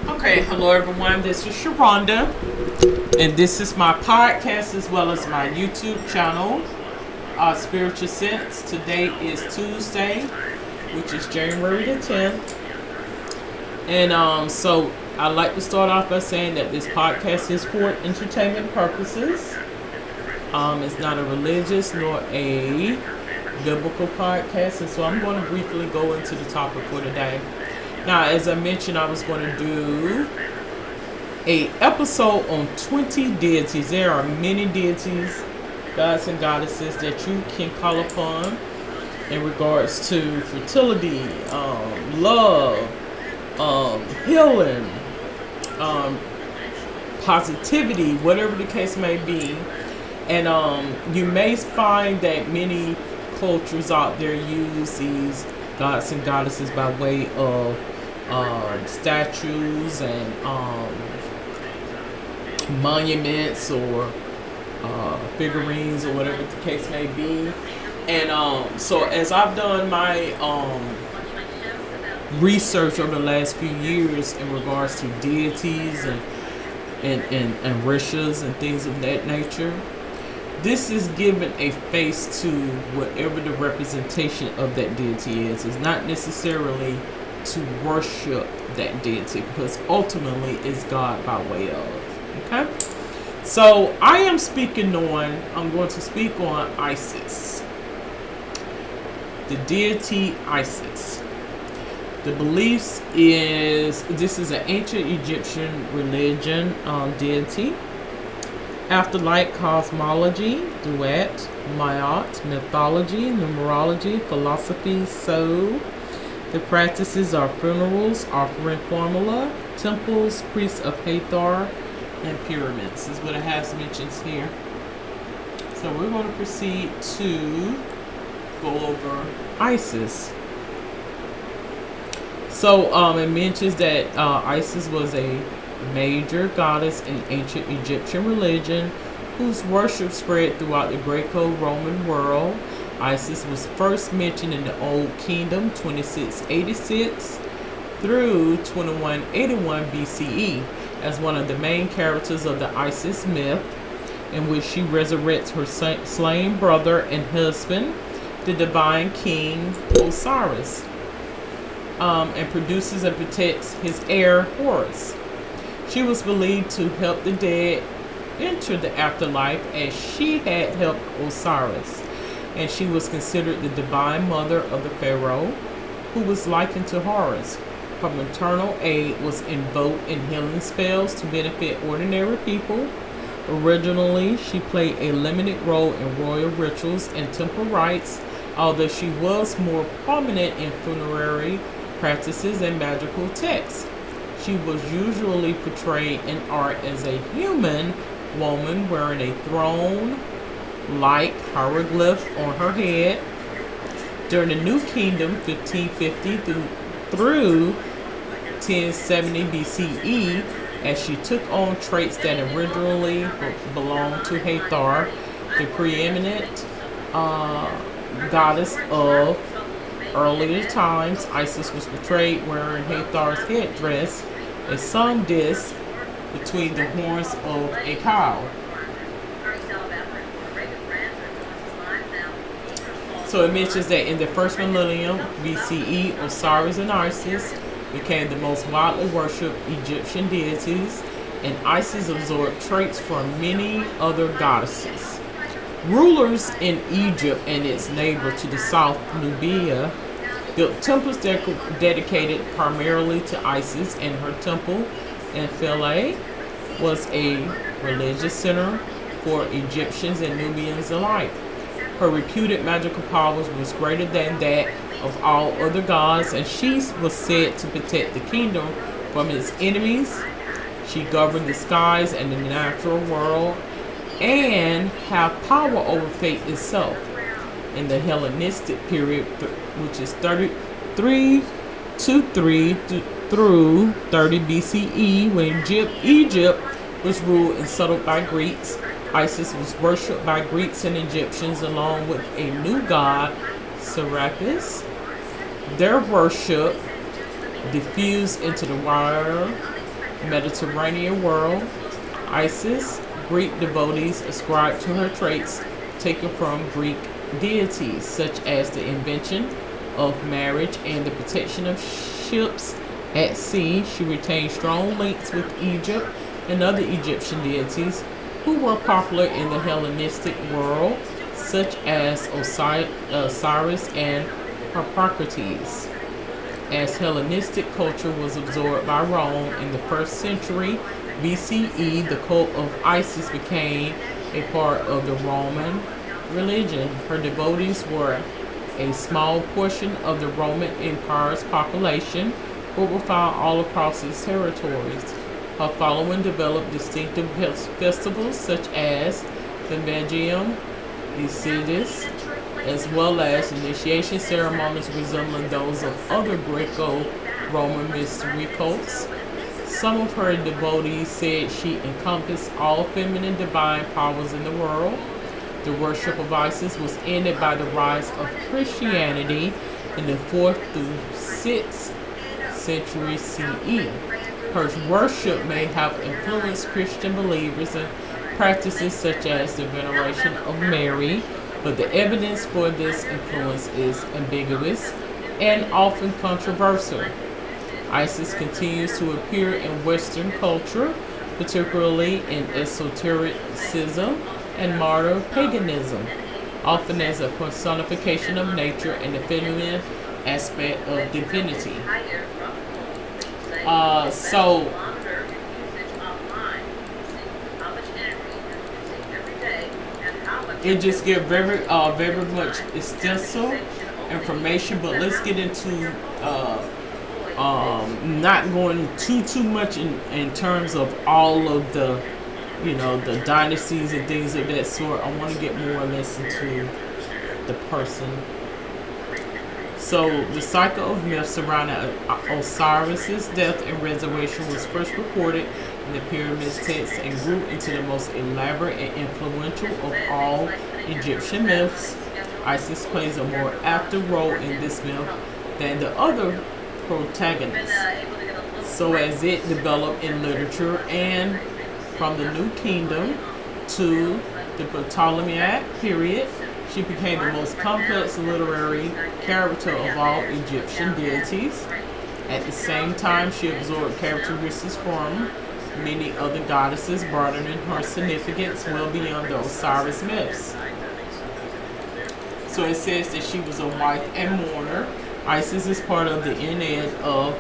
Okay, hello everyone. This is Sharonda, and this is my podcast as well as my YouTube channel, Spiritual Sense. Today is Tuesday, which is January the 10th, and so I'd like to start off by saying that this podcast is for entertainment purposes. It's not a religious nor a biblical podcast, and so I'm going to briefly go into the topic for today. Now, as I mentioned, I was going to do a episode on 20 deities. There are many deities, gods and goddesses that you can call upon in regards to fertility, love, healing, positivity, whatever the case may be. And you may find that many cultures out there use these gods and goddesses by way of statues and monuments or figurines or whatever the case may be. And so as I've done my research over the last few years in regards to deities and rishas and things of that nature, this is giving a face to whatever the representation of that deity is. It's not necessarily to worship that deity, because ultimately it's God by way of. Okay? So I'm going to speak on Isis. The deity Isis. The beliefs is, this is an ancient Egyptian religion deity. Afterlife cosmology, duet, Mayat, mythology, numerology, philosophy, soul. The practices are funerals, offering formula, temples, priests of Hathor, and pyramids. This is what it has mentions here. So we're going to proceed to go over Isis. So it mentions that Isis was a major goddess in ancient Egyptian religion whose worship spread throughout the Greco-Roman world. Isis was first mentioned in the Old Kingdom 2686 through 2181 BCE as one of the main characters of the Isis myth, in which she resurrects her slain brother and husband, the divine king Osiris, and produces and protects his heir Horus. She was believed to help the dead enter the afterlife as she had helped Osiris, and she was considered the divine mother of the pharaoh, who was likened to Horus. Her maternal aid was invoked in healing spells to benefit ordinary people. Originally, she played a limited role in royal rituals and temple rites, although she was more prominent in funerary practices and magical texts. She was usually portrayed in art as a human woman wearing a throne-like hieroglyph on her head. During the New Kingdom, 1550 through 1070 BCE, as she took on traits that originally belonged to Hathor, the preeminent goddess of earlier times. Isis was portrayed wearing Hathor's headdress, a sun disk between the horns of a cow. So it mentions that in the first millennium BCE, Osiris and Isis became the most widely worshipped Egyptian deities, and Isis absorbed traits from many other goddesses. Rulers in Egypt and its neighbor to the south, Nubia, built temples dedicated primarily to Isis, and her temple in Philae was a religious center for Egyptians and Nubians alike. Her reputed magical powers was greater than that of all other gods, and she was said to protect the kingdom from its enemies. She governed the skies and the natural world, and have power over fate itself. In the Hellenistic period, which is 3323 through 30 BCE, when Egypt was ruled and settled by Greeks, Isis was worshipped by Greeks and Egyptians along with a new god, Serapis. Their worship diffused into the wider Mediterranean world. Isis, Greek devotees ascribe to her traits taken from Greek deities, such as the invention of marriage and the protection of ships at sea. She retained strong links with Egypt and other Egyptian deities who were popular in the Hellenistic world, such as Osiris and Harpocrates. As Hellenistic culture was absorbed by Rome in the 1st century BCE, the cult of Isis became a part of the Roman religion. Her devotees were a small portion of the Roman Empire's population, but were found all across its territories. Her following developed distinctive festivals such as the Magium Isidis, as well as initiation ceremonies resembling those of other Greco-Roman mystery cults. Some of her devotees said she encompassed all feminine divine powers in the world. The worship of Isis was ended by the rise of Christianity in the 4th through 6th century CE. Her worship may have influenced Christian believers in practices such as the veneration of Mary, but the evidence for this influence is ambiguous and often controversial. Isis continues to appear in Western culture, particularly in esotericism and modern paganism, often as a personification of nature and the feminine aspect of divinity. So it just gives very much extensive information, but let's get into not going too much in terms of all of the the dynasties and things of that sort. I want to get more or less into the person. So the cycle of myths surrounding Osiris's death and resurrection was first recorded in the Pyramids text and grew into the most elaborate and influential of all Egyptian myths. Isis plays a more active role in this myth than the other protagonists. So as it developed in literature and from the New Kingdom to the Ptolemaic period, she became the most complex literary character of all Egyptian deities. At the same time, she absorbed characteristics from many other goddesses, broadening her significance well beyond the Osiris myths. So it says that she was a wife and mourner. Isis is part of the Ennead of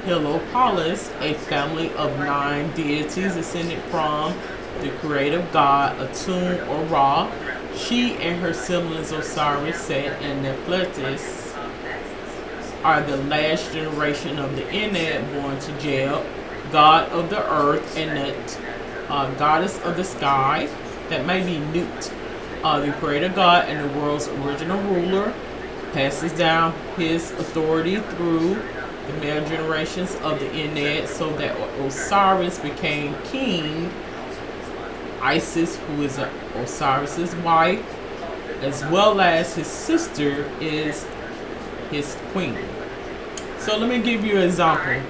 Heliopolis, a family of 9 deities ascended from the creative god Atum or Ra. She and her siblings Osiris, Set, and Nephthys are the last generation of the Ennead born to Jeb, god of the earth, and Nut, goddess of the sky. That may be Nut, the creator god and the world's original ruler, passes down his authority through the male generations of the Ennead, so that Osiris became king. Isis, who is Osiris's wife, as well as his sister, is his queen. So let me give you an example.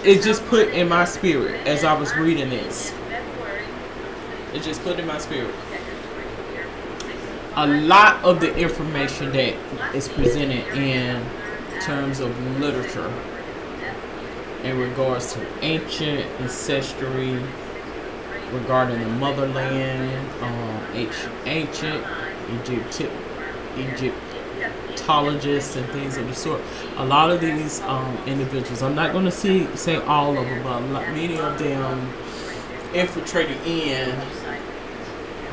It just put in my spirit as I was reading this. It just put in my spirit. A lot of the information that is presented in terms of literature in regards to ancient ancestry, regarding the motherland, ancient Egyptologists and things of the sort. A lot of these individuals, I'm not going to say all of them, but many of them infiltrated in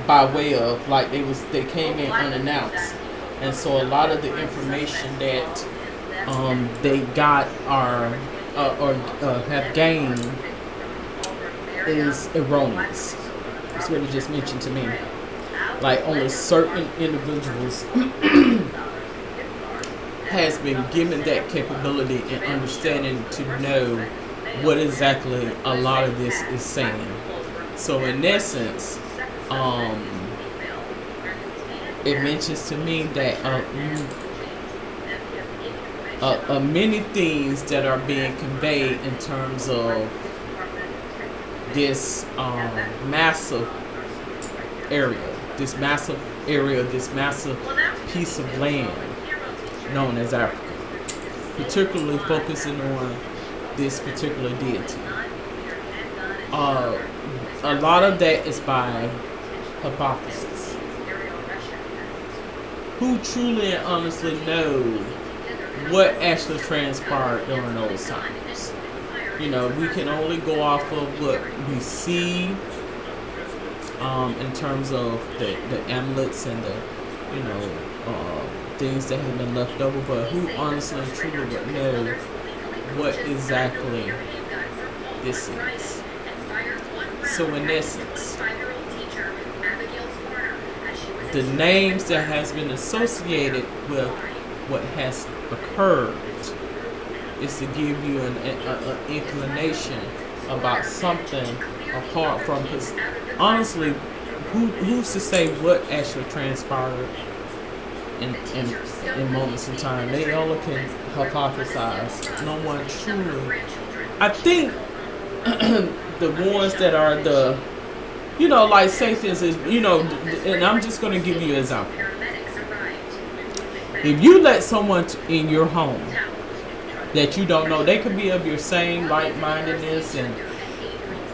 by way of, like, they came in unannounced, and so a lot of the information that they got or have gained is erroneous. That's what it just mentioned to me. Like, only certain individuals has been given that capability and understanding to know what exactly a lot of this is saying. So in essence, it mentions to me that many things that are being conveyed in terms of this massive area, this massive piece of land known as Africa, particularly focusing on this particular deity. A lot of that is by hypothesis. Who truly and honestly knows what actually transpired during those times? You know, we can only go off of what we see in terms of the amulets and the, you know, things that have been left over, but who honestly and truly would know what exactly this is? So in essence, the names that has been associated with what has occurred is to give you an inclination about something apart from, because honestly, who's to say what actually transpired in moments in time? They all can hypothesize. No one truly. I think the ones that are the, you know, like say for instance, you know, and I'm just going to give you an example. If you let someone in your home that you don't know, they could be of your same like-mindedness, and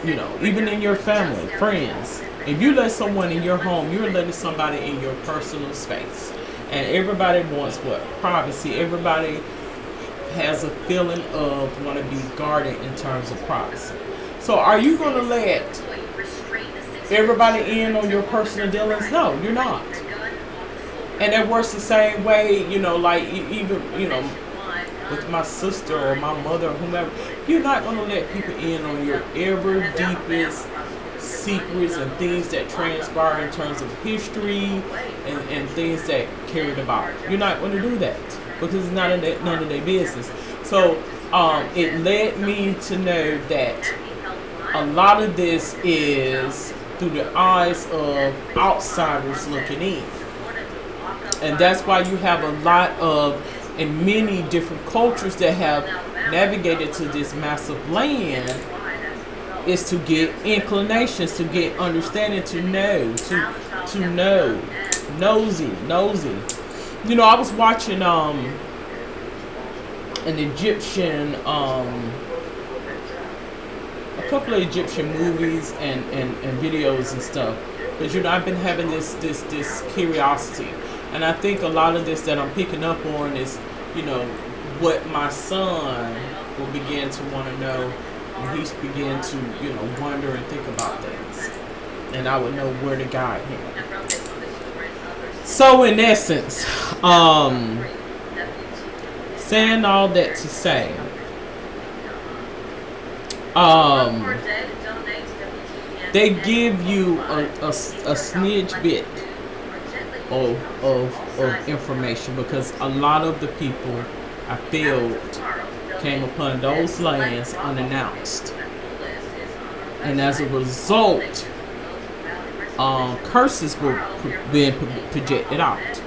you know, even in your family, friends. If you let someone in your home, you're letting somebody in your personal space, and everybody wants what? Privacy. Everybody has a feeling of want to be guarded in terms of privacy. So are you going to let everybody in on your personal dealings? No, you're not. And it works the same way, you know, like even, you know, with my sister or my mother or whomever, you're not going to let people in on your ever deepest secrets and things that transpire in terms of history and things that carried about. You're not going to do that because it's not none of their business. So it led me to know that a lot of this is through the eyes of outsiders looking in. And that's why you have a lot of, and many different cultures that have navigated to this massive land, is to get inclinations, to get understanding, to know, nosy. You know, I was watching an Egyptian, a couple of Egyptian movies and videos and stuff, because you know I've been having this curiosity. And I think a lot of this that I'm picking up on is, you know, what my son will begin to want to know when he's begin to, you know, wonder and think about things. And I would know where to guide him. So in essence, saying all that to say, they give you a smidge bit of information, because a lot of the people I feel came upon those lands unannounced, and as a result, curses were being projected out.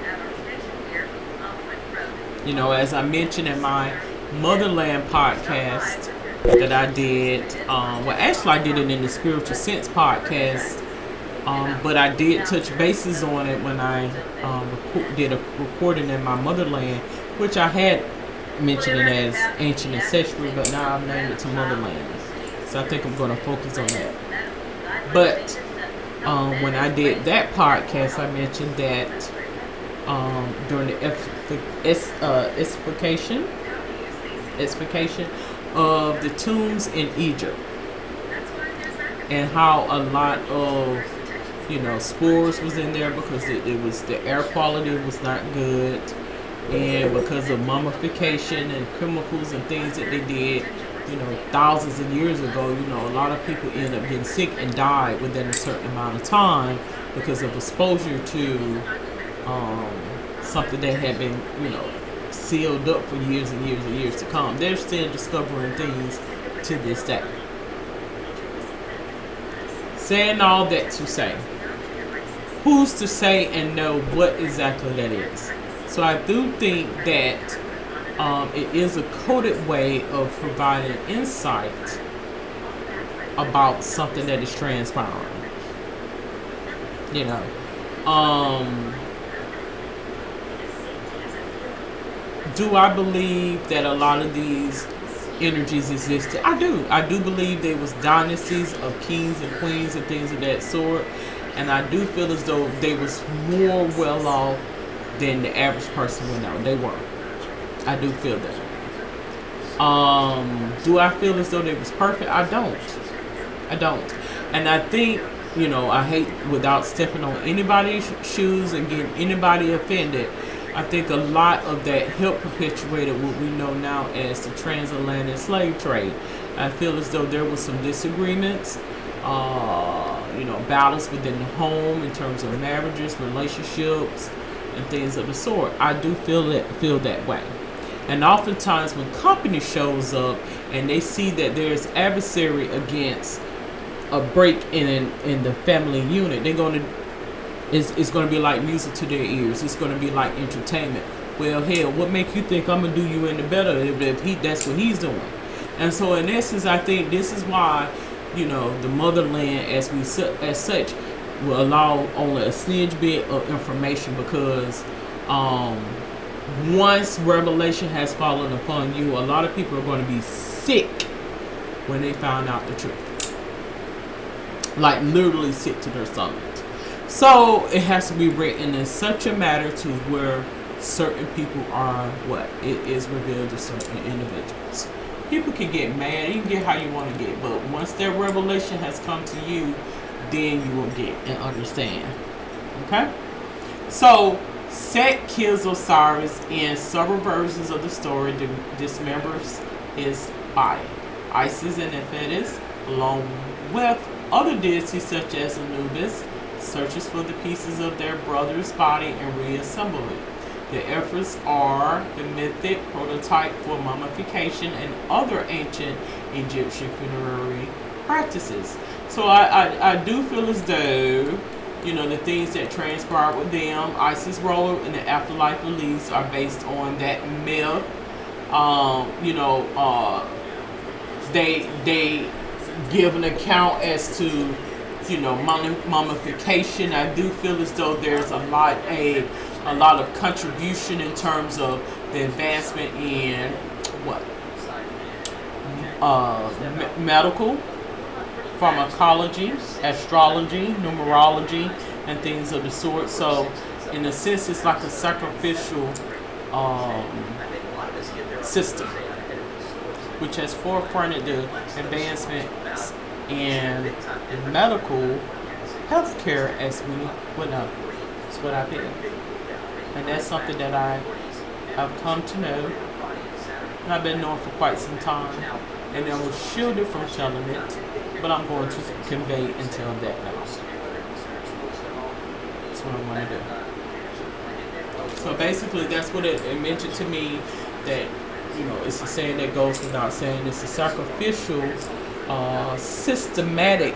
You know, as I mentioned in my Motherland podcast that I did, well, actually I did it in the Spiritual Sense podcast. But I did touch bases on it when I did a recording in my Motherland, which I had mentioned it as Ancient Ancestry, but now I've named it to Motherland. So I think I'm going to focus on that. But when I did that podcast, I mentioned that during the explication of the tombs in Egypt, and how a lot of, you know, spores was in there because it was, the air quality was not good, and because of mummification and chemicals and things that they did, you know, thousands of years ago, you know, a lot of people ended up getting sick and died within a certain amount of time because of exposure to something that had been, you know, sealed up for years and years and years to come. They're still discovering things to this day. Saying all that to say, who's to say and know what exactly that is? So I do think that It is a coded way of providing insight about something that is transpiring. You know, do I believe that a lot of these energies existed? I do. I do believe there was dynasties of kings and queens and things of that sort, and I do feel as though they was more well off than the average person would know. They were. I do feel that. Do I feel as though they was perfect? I don't. I don't. And I think, I hate without stepping on anybody's shoes and getting anybody offended. I think a lot of that helped perpetuated what we know now as the transatlantic slave trade. I feel as though there was some disagreements, battles within the home in terms of marriages, relationships, and things of the sort. I do feel that way. And oftentimes when company shows up and they see that there's adversary against a break in the family unit, they're going to it's going to be like music to their ears. It's going to be like entertainment. Well, hell, what make you think I'm going to do you any better if that's what he's doing? And so in essence, I think this is why, the motherland as such will allow only a smidge bit of information, because once revelation has fallen upon you, a lot of people are going to be sick when they find out the truth. Like literally sick to their stomach. So it has to be written in such a matter to where certain people are what it is revealed to certain individuals. People can get mad, you can get how you want to get, but once that revelation has come to you, then you will get and understand. Okay? So Set kills Osiris in several versions of the story, dismembers his body. Isis and Nephthys, along with other deities such as Anubis, searches for the pieces of their brother's body and reassemble it. The efforts are the mythic prototype for mummification and other ancient Egyptian funerary practices. So I do feel as though, the things that transpired with them, Isis' role in the afterlife beliefs are based on that myth. They give an account as to mummification. I do feel as though there's a lot of contribution in terms of the advancement in medical, pharmacology, astrology, numerology, and things of the sort. So in a sense, it's like a sacrificial system, which has forefronted the advancements in medical healthcare as we would know. That's what I feel. And that's something that I've come to know. And I've been knowing for quite some time. And I was shielded from telling it. But I'm going to convey and tell that now. That's what I want to do. So basically that's what it mentioned to me, that it's a saying that goes without saying. It's a sacrificial systematic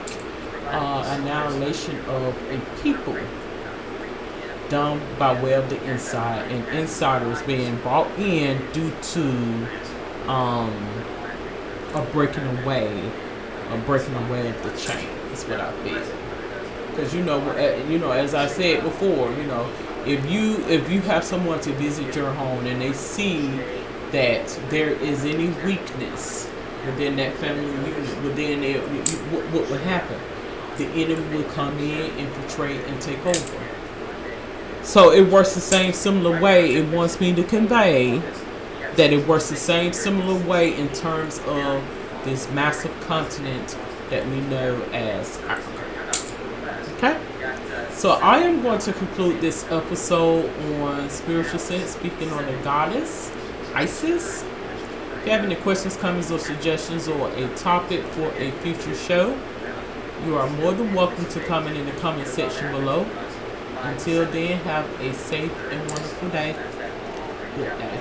annihilation of a people done by way of the inside, and insiders being brought in due to a breaking away of the chain. That's what I feel. Because as I said before, if you have someone to visit your home and they see that there is any weakness within that family unit, within there, what would happen? The enemy will come in, infiltrate, and take over. So it works the same similar way. It wants me to convey that it works the same similar way in terms of this massive continent that we know as Africa. Okay? So I am going to conclude this episode on Spiritual Sense, speaking on the goddess Isis. If you have any questions, comments, or suggestions, or a topic for a future show, you are more than welcome to comment in the comment section below. Until then, have a safe and wonderful day. Good day.